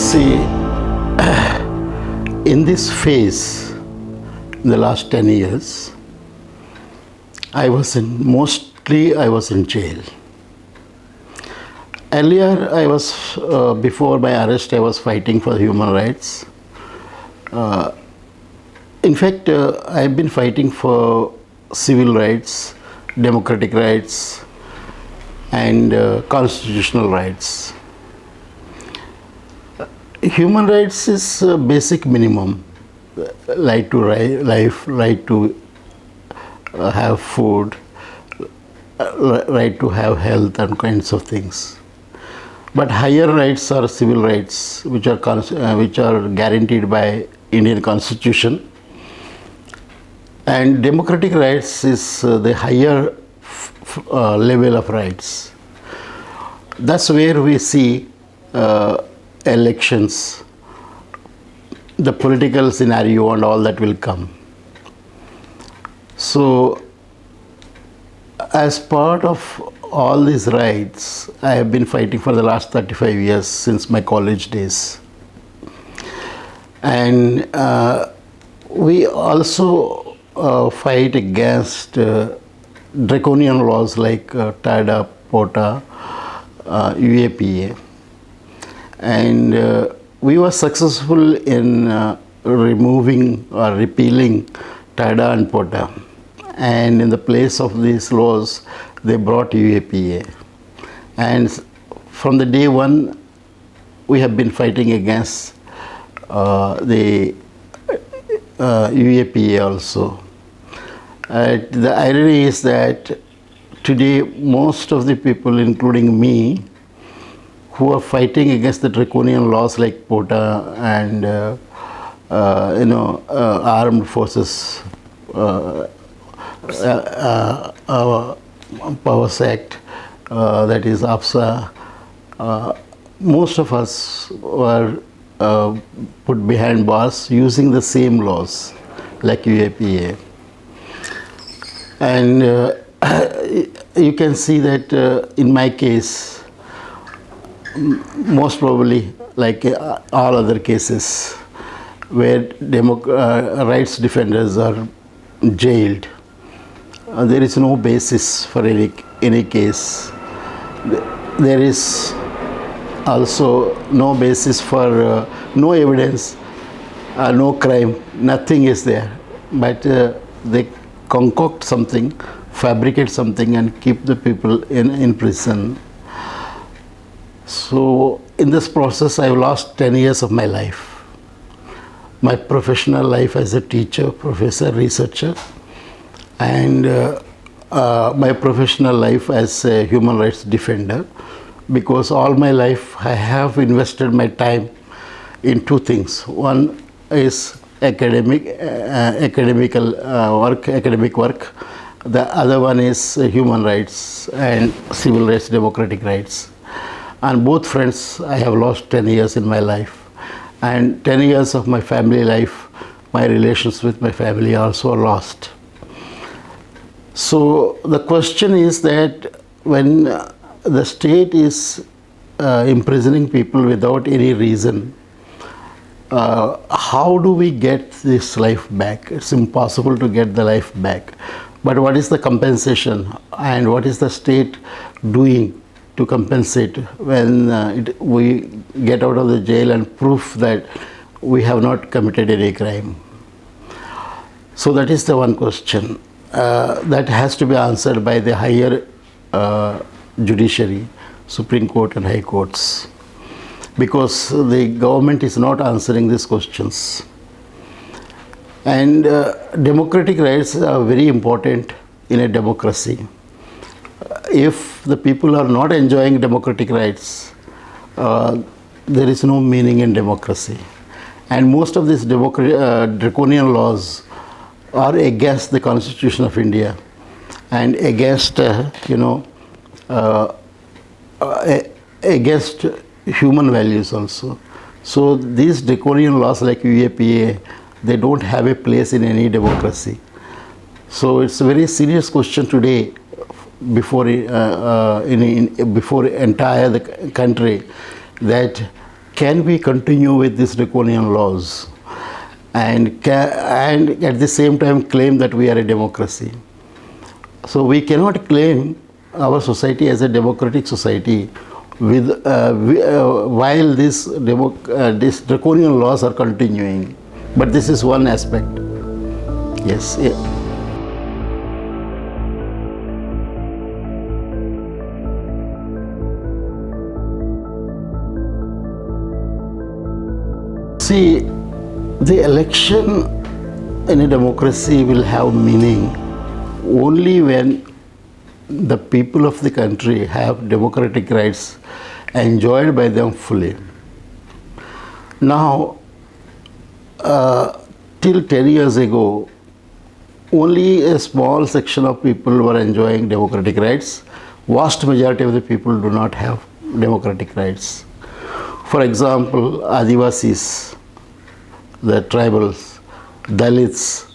See, in this phase, in the last 10 years, I was in jail. Earlier, before my arrest, I was fighting for human rights. In fact, I've been fighting for civil rights, democratic rights, and constitutional rights. Human rights is a basic minimum, right to life, right to have food, right to have health and kinds of things. But higher rights are civil rights, which are guaranteed by Indian Constitution. And democratic rights is the higher level of rights. That's where we see elections, the political scenario and all that will come. So, as part of all these rights, I have been fighting for the last 35 years since my college days. And we also fight against draconian laws like TADA, POTA, UAPA. And we were successful in removing or repealing TADA and POTA. And in the place of these laws, they brought UAPA. And from the day one, we have been fighting against the UAPA also. The irony is that today, most of the people, including me, who are fighting against the draconian laws like POTA and armed forces Powers Act, that is AFSA, most of us were put behind bars using the same laws like UAPA. And you can see that in my case, most probably like all other cases where rights defenders are jailed, there is no basis for any case. There is also no basis for no evidence, no crime, nothing is there. But they concoct something, fabricate something and keep the people in prison. So in this process, I've lost 10 years of my life. My professional life as a teacher, professor, researcher, and my professional life as a human rights defender, because all my life I have invested my time in two things. One is academic work. The other one is human rights and civil rights, democratic rights. On both fronts, I have lost 10 years in my life. And 10 years of my family life, my relations with my family also are lost. So the question is that when the state is imprisoning people without any reason, how do we get this life back? It's impossible to get the life back. But what is the compensation and what is the state doing to compensate when we get out of the jail and prove that we have not committed any crime? So that is the one question that has to be answered by the higher judiciary, Supreme Court and High Courts, because the government is not answering these questions. And democratic rights are very important in a democracy. If the people are not enjoying democratic rights, there is no meaning in democracy. And most of these draconian laws are against the Constitution of India and against, against human values also. So these draconian laws like UAPA, they don't have a place in any democracy. So it's a very serious question today before entire the country, that can we continue with these draconian laws and at the same time claim that we are a democracy? So we cannot claim our society as a democratic society while these draconian laws are continuing. But this is one aspect. Yes. Yeah. See, the election in a democracy will have meaning only when the people of the country have democratic rights enjoyed by them fully. Now, till 10 years ago, only a small section of people were enjoying democratic rights. Vast majority of the people do not have democratic rights. For example, Adivasis, the tribals, Dalits,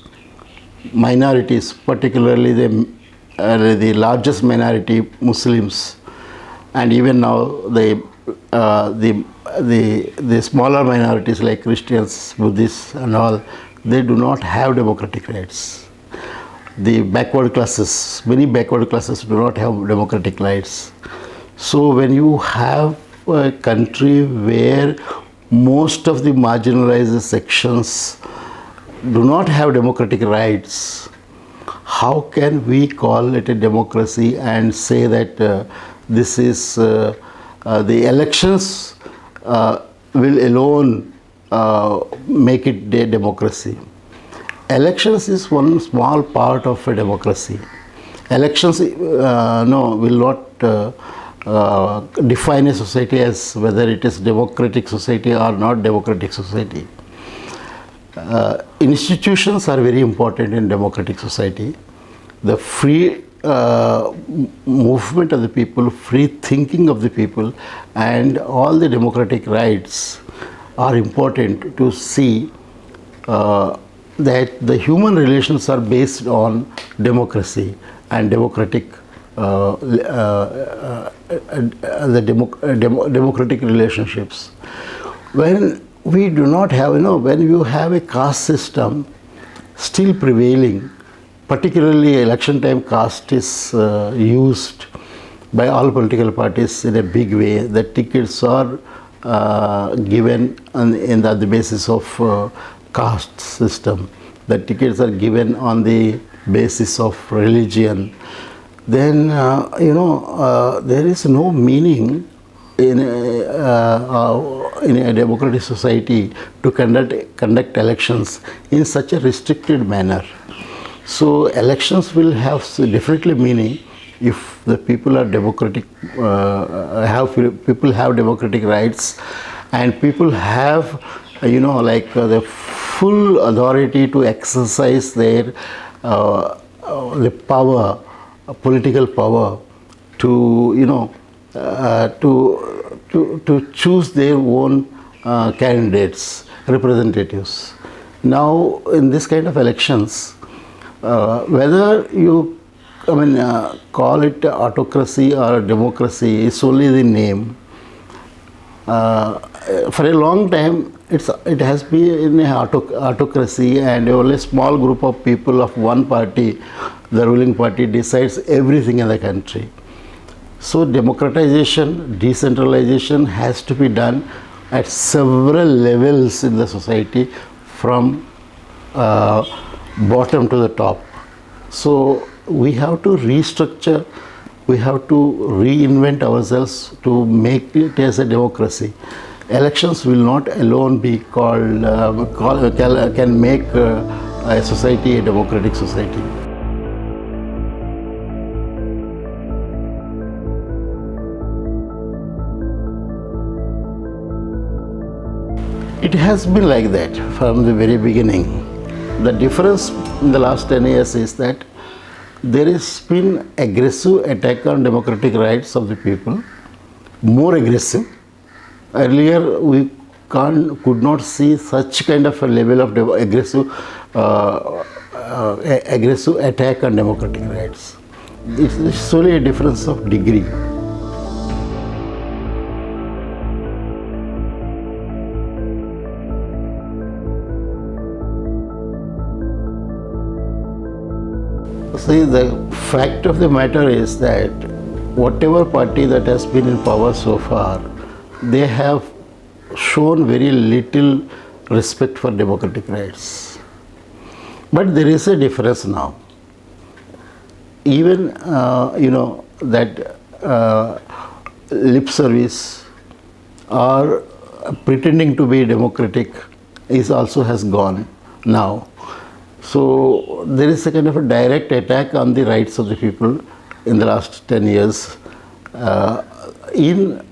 minorities, particularly the largest minority, Muslims, and even now the smaller minorities like Christians, Buddhists, and all, they do not have democratic rights. The backward classes, many backward classes do not have democratic rights. So when you have a country where most of the marginalized sections do not have democratic rights, how can we call it a democracy and say that this is the elections will alone make it a democracy? Elections is one small part of a democracy. Elections will not define a society as whether it is democratic society or not democratic society. Institutions are very important in democratic society. The free movement of the people, free thinking of the people, and all the democratic rights are important to see that the human relations are based on democracy and democratic democratic relationships. When we do not have, when you have a caste system still prevailing, particularly election time, caste is used by all political parties in a big way. The tickets are given on the basis of caste system. The tickets are given on the basis of religion. Then there is no meaning in a democratic society to conduct elections in such a restricted manner. So elections will have definitely meaning if the people are democratic, people have democratic rights, and people have the full authority to exercise their the power, political power, to to choose their own candidates, representatives. Now, in this kind of elections, whether you call it autocracy or democracy, it's only the name. For a long time, it has been an autocracy, and only a small group of people of one party, the ruling party, decides everything in the country. So democratization, decentralization has to be done at several levels in the society, from bottom to the top. So we have to restructure, we have to reinvent ourselves to make it as a democracy. Elections will not alone be can make a society a democratic society. It has been like that from the very beginning. The difference in the last 10 years is that there has been aggressive attack on democratic rights of the people, more aggressive. Earlier, we could not see such kind of a level of aggressive attack on democratic rights. It's only a difference of degree. See, the fact of the matter is that whatever party that has been in power so far, they have shown very little respect for democratic rights. But there is a difference now. Even, that lip service or pretending to be democratic is also has gone now. So there is a kind of a direct attack on the rights of the people in the last 10 years in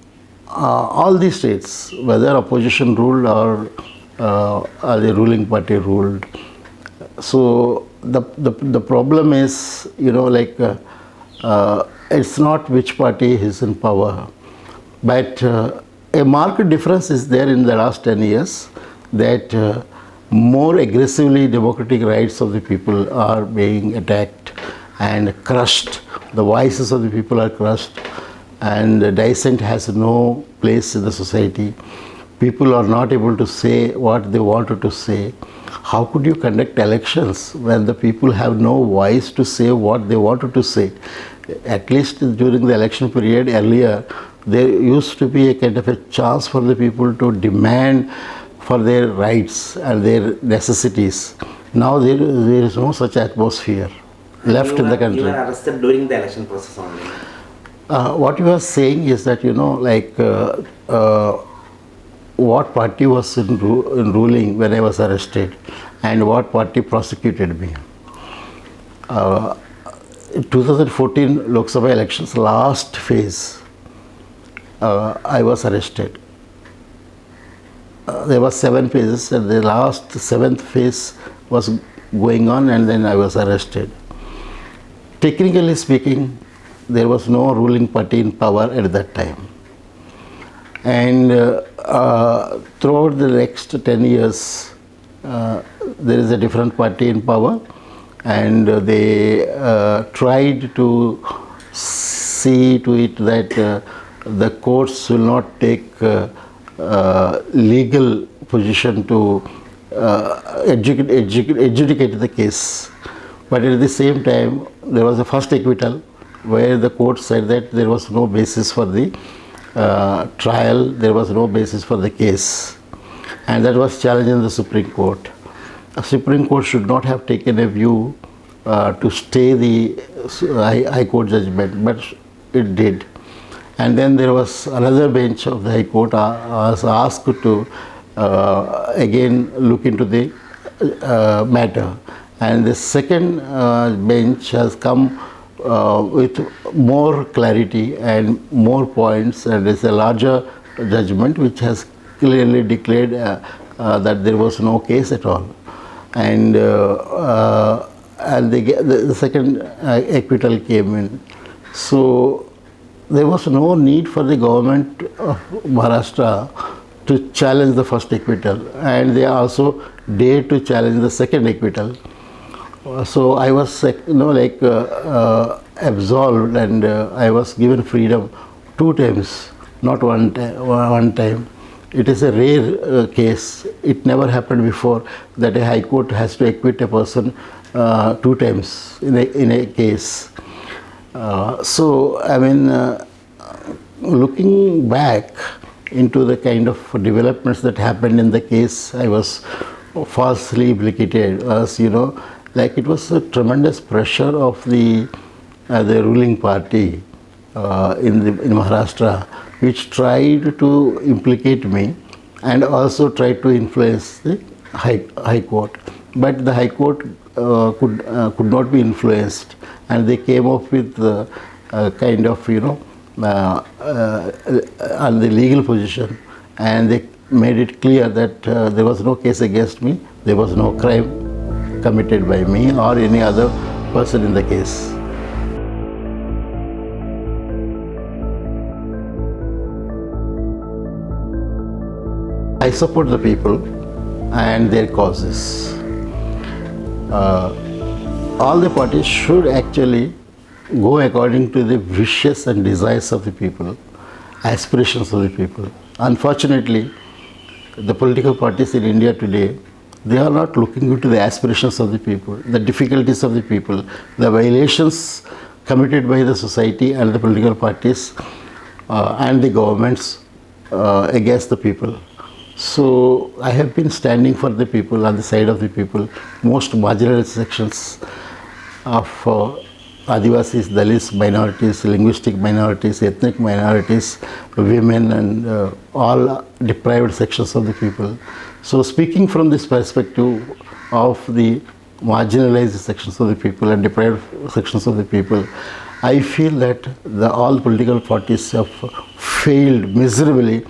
all the states, whether opposition ruled or the ruling party ruled. So the problem is, it's not which party is in power, but a marked difference is there in the last 10 years that more aggressively democratic rights of the people are being attacked and crushed. The voices of the people are crushed, and dissent has no place in the society. People are not able to say what they wanted to say. How could you conduct elections when the people have no voice to say what they wanted to say? At least during the election period earlier, there used to be a kind of a chance for the people to demand for their rights and their necessities. Now there is no such atmosphere left in the country. You were arrested during the election process only. What you are saying is that, what party was in ruling when I was arrested and what party prosecuted me. 2014 Lok Sabha elections, last phase, I was arrested. There were 7 phases, and the last 7th phase was going on, and then I was arrested. Technically speaking, there was no ruling party in power at that time. And throughout the next 10 years, there is a different party in power, and they tried to see to it that the courts will not take legal position to adjudicate the case. But at the same time, there was a first acquittal where the court said that there was no basis for the trial, there was no basis for the case, and that was challenged in the Supreme Court. The Supreme Court should not have taken a view to stay the High Court judgment, but it did. And then there was another bench of the High Court was asked to again look into the matter, and the second bench has come with more clarity and more points, and it's a larger judgment which has clearly declared that there was no case at all, and the second acquittal came in. So there was no need for the government of Maharashtra to challenge the first acquittal, and they also dared to challenge the second acquittal. So I was absolved, and I was given freedom 2 times, not one time. It is a rare case. It never happened before that a High Court has to acquit a person 2 times in a case. Looking back into the kind of developments that happened in the case, I was falsely implicated. It was a tremendous pressure of the ruling party in Maharashtra, which tried to implicate me and also tried to influence the High Court. But the High Court could not be influenced, and they came up with on the legal position, and they made it clear that there was no case against me, there was no crime committed by me or any other person in the case. I support the people and their causes. All the parties should actually go according to the wishes and desires of the people, aspirations of the people. Unfortunately, the political parties in India today They are not looking into the aspirations of the people, the difficulties of the people, the violations committed by the society and the political parties and the governments against the people. So I have been standing for the people, on the side of the people, most marginalized sections of Adivasis, Dalits, minorities, linguistic minorities, ethnic minorities, women, and all deprived sections of the people. So speaking from this perspective of the marginalized sections of the people and deprived sections of the people, I feel that all political parties have failed miserably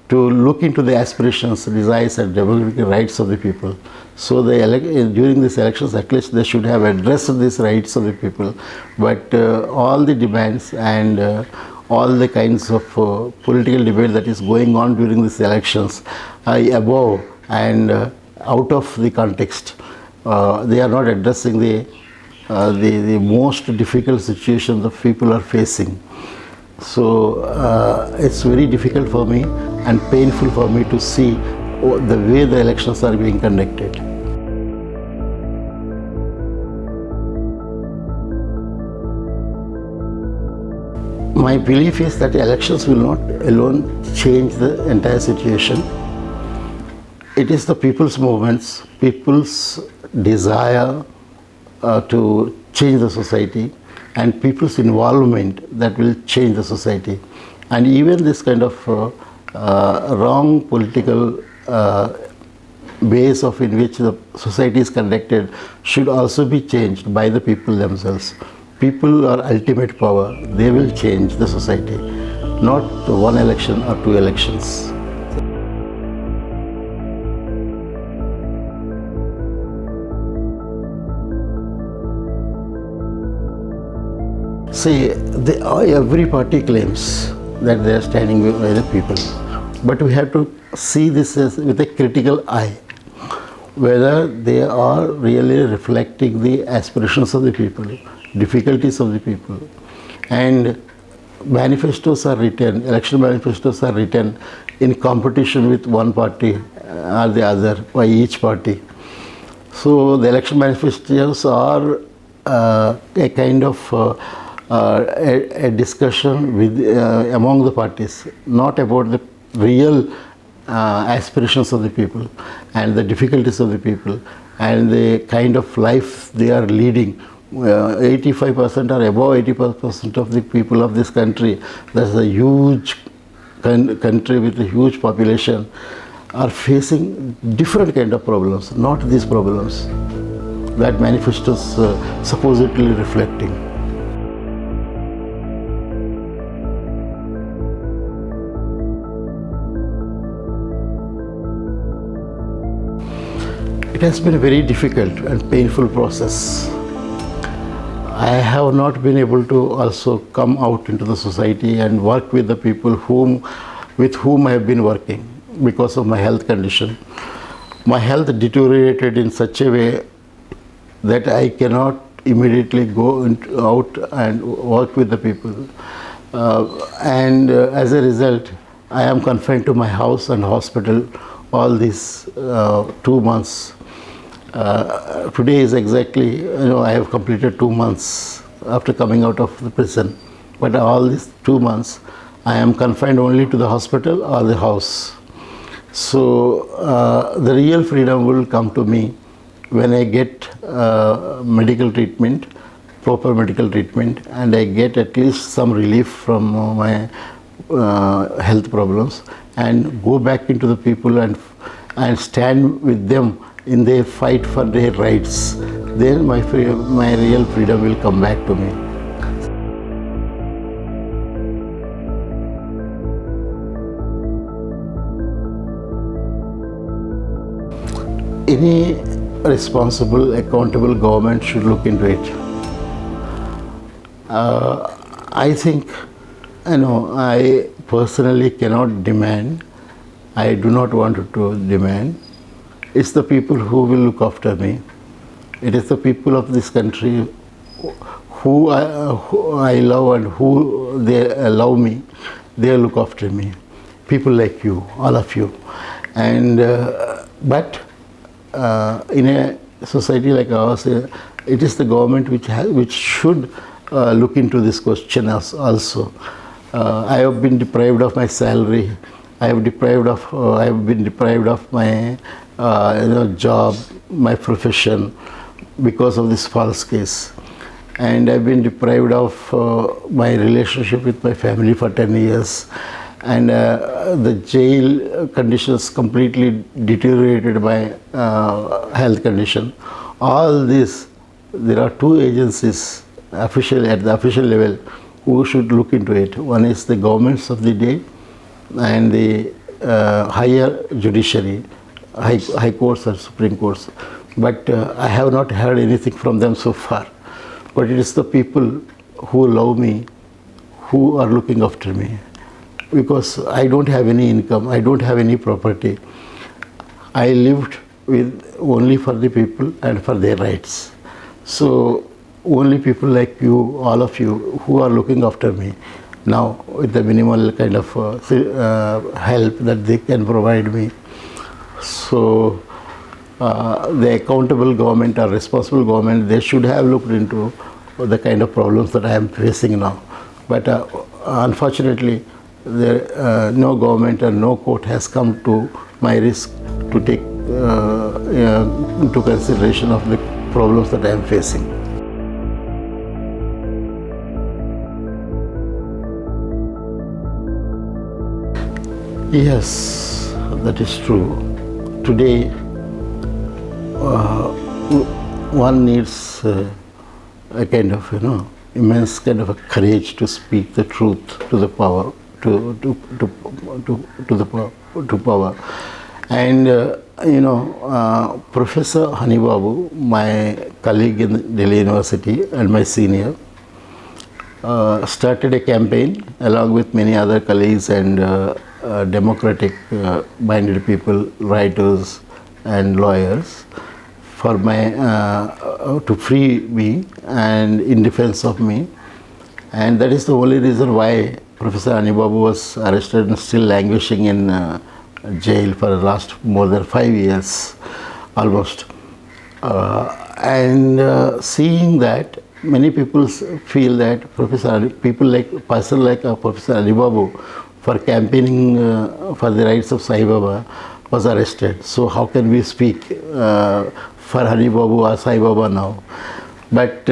to look into the aspirations, desires, and democratic rights of the people. So during these elections, at least they should have addressed these rights of the people. But all the demands and all the kinds of political debate that is going on during these elections are above and out of the context. They are not addressing the most difficult situations the people are facing. So it's very difficult for me and painful for me to see the way the elections are being conducted. My belief is that elections will not alone change the entire situation. It is the people's movements, people's desire to change the society, and people's involvement that will change the society. And even this kind of wrong political ways of in which the society is conducted should also be changed by the people themselves. People are ultimate power. They will change the society, not one election or two elections. See, every party claims that they are standing by the people, but we have to see this with a critical eye, whether they are really reflecting the aspirations of the people, difficulties of the people. And manifestos are written, election manifestos are written in competition with one party or the other by each party. So the election manifestos are a kind of a discussion with among the parties, not about the real aspirations of the people and the difficulties of the people and the kind of life they are leading. 85% or above 80% of the people of this country, that's a huge country with a huge population, are facing different kind of problems, not these problems that manifestos supposedly reflecting. It has been a very difficult and painful process. I have not been able to also come out into the society and work with the people with whom I have been working because of my health condition. My health deteriorated in such a way that I cannot immediately go out and work with the people. And as a result, I am confined to my house and hospital all these 2 months. Today is exactly, I have completed 2 months after coming out of the prison. But all these 2 months, I am confined only to the hospital or the house. So the real freedom will come to me when I get medical treatment, proper medical treatment, and I get at least some relief from my health problems and go back into the people and stand with them in their fight for their rights. Then my real freedom will come back to me. Any responsible, accountable government should look into it. I think, I personally cannot demand, I do not want to demand. It's the people who will look after me. It is the people of this country who I love and who they allow me, they look after me. People like you, all of you. And but in a society like ours, it is the government which should look into this question also. I have been deprived of my salary. I have been deprived of my job, my profession, because of this false case. And I've been deprived of my relationship with my family for 10 years. And the jail conditions completely deteriorated my health condition. All this, there are two agencies at the official level who should look into it. One is the governments of the day and the higher judiciary, high courts or Supreme Courts. But I have not heard anything from them so far. But it is the people who love me, who are looking after me. Because I don't have any income, I don't have any property. I lived with only for the people and for their rights. So only people like you, all of you, who are looking after me now with the minimal kind of help that they can provide me. So the accountable government or responsible government, they should have looked into the kind of problems that I am facing now. But unfortunately, no government or no court has come to my risk to take into consideration of the problems that I am facing. Yes, that is true. Today, one needs a kind of, immense kind of a courage to speak the truth to the power, to power. And Professor Hanibabu, my colleague in Delhi University and my senior, started a campaign along with many other colleagues and democratic minded people, writers and lawyers, for to free me and in defense of me. And that is the only reason why Professor Hanibabu was arrested and still languishing in jail for the last more than 5 years almost. Seeing that, many people feel that person like Professor Hanibabu, for campaigning for the rights of Saibaba, was arrested. So how can we speak for Hanibabu or Saibaba now? But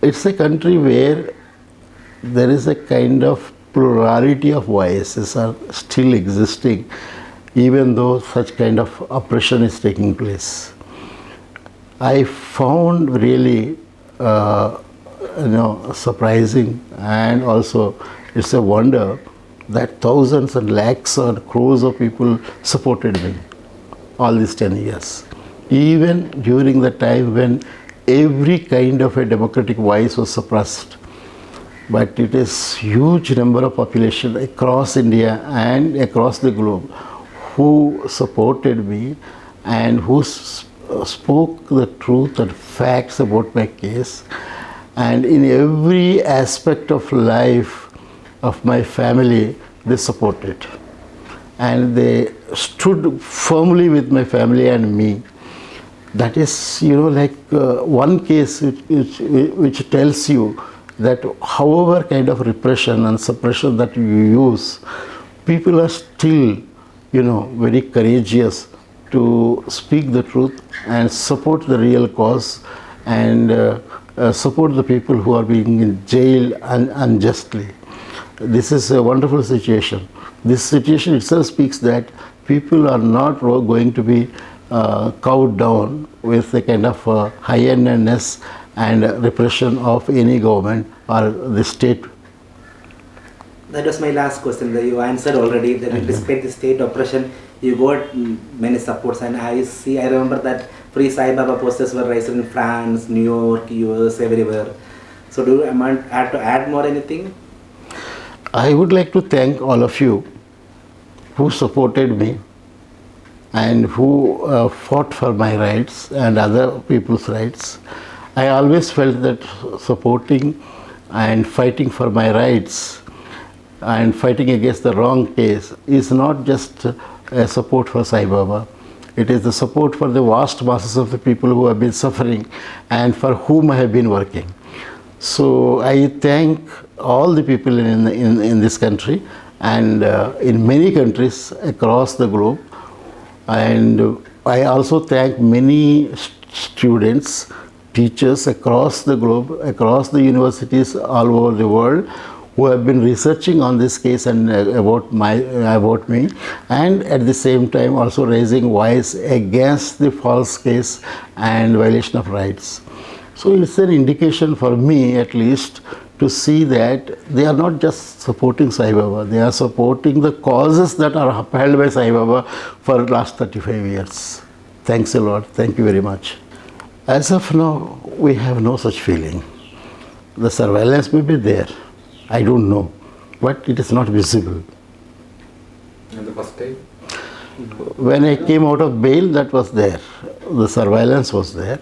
it's a country where there is a kind of plurality of voices are still existing, even though such kind of oppression is taking place. I found really surprising, and also it's a wonder that thousands and lakhs or crores of people supported me all these 10 years. Even during the time when every kind of a democratic voice was suppressed. But it is huge number of population across India and across the globe who supported me and who spoke the truth and facts about my case. And in every aspect of life of my family, they supported. And they stood firmly with my family and me. That is, one case which tells you that however kind of repression and suppression that you use, people are still, very courageous to speak the truth and support the real cause and support the people who are being in jail unjustly. This is a wonderful situation. This situation itself speaks that people are not going to be cowed down with a kind of high-handedness and repression of any government or the state. That was my last question that you answered already, that despite the state oppression, you got many supports. And I remember that free Saibaba posters were raised in France, New York, US, everywhere. So do you have to add more anything? I would like to thank all of you who supported me and who fought for my rights and other people's rights. I always felt that supporting and fighting for my rights and fighting against the wrong case is not just a support for Saibaba. It is the support for the vast masses of the people who have been suffering and for whom I have been working. So I thank all the people in this country and in many countries across the globe. And I also thank many students, teachers across the globe, across the universities all over the world, who have been researching on this case and about me, and at the same time also raising voice against the false case and violation of rights. So it's an indication for me, at least, to see that they are not just supporting Saibaba, they are supporting the causes that are upheld by Saibaba for the last 35 years. Thanks a lot. Thank you very much. As of now, we have no such feeling. The surveillance may be there. I don't know, but it is not visible. And the first time? When I came out of bail, that was there. The surveillance was there.